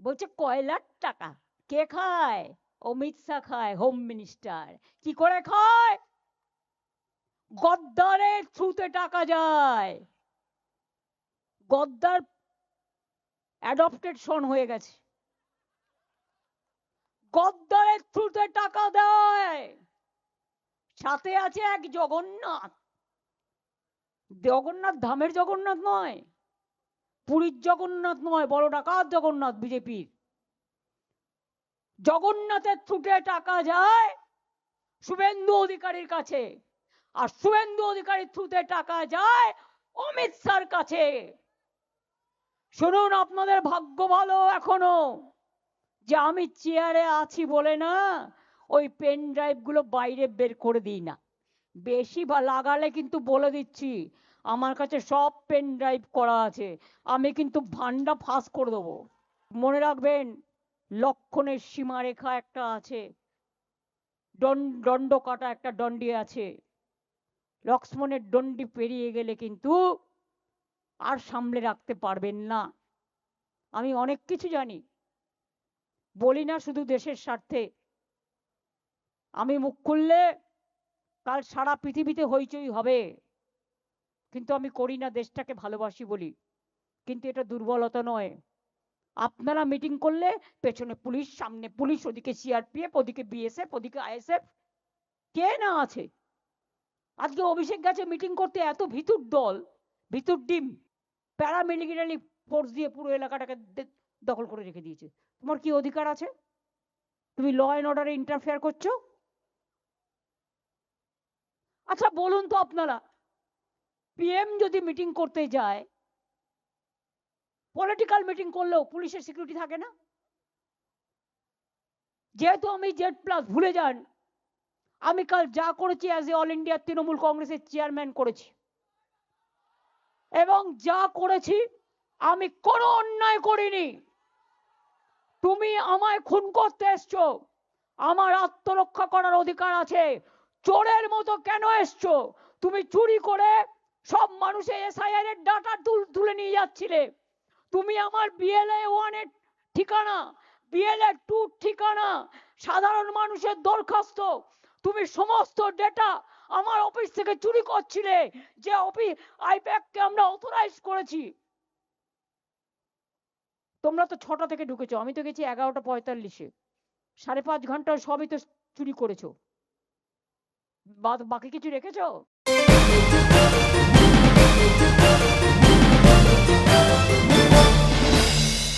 বলছে কয়লার টাকা কে খায়? অমিত শাহ খায়, হোম মিনিস্টার। কি করে খায়? গদ্দারের থ্রুতে টাকা যায়। গদ্দার অ্যাডপ্টেড সন হয়ে গেছে, গদ্দারের থ্রুতে টাকা দেয়। সাথে আছে এক জগন্নাথ, জগন্নাথ ধামের জগন্নাথ নয়, পুরীর জগন্নাথ নয়, বড় ডাকাত জগন্নাথ বিজেপির। জগন্নাথের থ্রুতে টাকা যায় শুভেন্দু অধিকারীর কাছে, আর শুভেন্দু অধিকারীর থ্রুতে টাকা যায় অমিত শাহর কাছে। শুনুন, আপনাদের ভাগ্য ভালো এখনো যে আমি চেয়ারে আছি বলে না ওই পেন ড্রাইভ গুলো বাইরে বের করে দিই না। বেশি লাগালে কিন্তু বলে দিচ্ছি, আমার কাছে সব পেন ড্রাইভ করা আছে, আমি কিন্তু ভান্ডা ফাঁস করে দেবো। মনে রাখবেন, লক্ষণের সীমারেখা একটা আছে, দণ্ড কাটা একটা দণ্ডি আছে। লক্ষ্মণের দণ্ডি পেরিয়ে গেলে কিন্তু আর সামলে রাখতে পারবেন না। আমি অনেক কিছু জানি, বলি না শুধু দেশের স্বার্থে। আমি মুখ খুললে কাল সারা পৃথিবীতে হইচই হবে, কিন্তু আমি করি না, দেশটাকে ভালোবাসি বলি। কিন্তু এটা দুর্বলতা নয়। আপনারা মিটিং করলে পেছনে পুলিশ, সামনে পুলিশ, ওদিকে সিআরপিএফ, ওদিকে বিএসএফ, ওদিকে আইএসএফ, কে না আছে। আজকে অভিষেক গেছে মিটিং করতে, এত ভিতুর দল, ভিতুর ডিম, প্যারামিলিটারি ফোর্স দিয়ে পুরো এলাকাটাকে দখল করে রেখে দিয়েছে। তোমার কি অধিকার আছে? তুমি ল অ্যান্ড অর্ডারে ইন্টারফেয়ার করছো? আচ্ছা বলুন তো আপনারা, পিএম যদি মিটিং করতে যায়, পলিটিক্যাল মিটিং করলেও পুলিশের সিকিউরিটি থাকে না? যেহেতু আমি জেড প্লাস, ভুলে যান আমি কাল যা করেছি as a all India Trinamool কংগ্রেসের চেয়ারম্যান করেছি, এবং যা করেছি আমি কোনো অন্যায় করিনি। তুমি আমায় খুন করতে এসছো, আমার আত্মরক্ষা করার অধিকার আছে। চোরের মতো কেন এসছো? তুমি চুরি করে সব মানুষের এসআইআর এর ডাটা তুলে নিয়ে যাচ্ছিলে। তুমি আমার বিএলএ 1 এর ঠিকানা, বিএলএ 2 ঠিকানা, সাধারণ মানুষের দরখাস্ত, তুমি সমস্ত ডেটা আমার অফিস থেকে চুরি করছিলে, যে অফিস আইপ্যাককে আমরা অথরাইজ করেছি। তোমরা তো 6টা থেকে ঢুকেছো, আমি তো গেছি 11:45-এ, 5.5 ঘন্টা সবই তো চুরি করেছো। বাকি কিছু রেখেছো?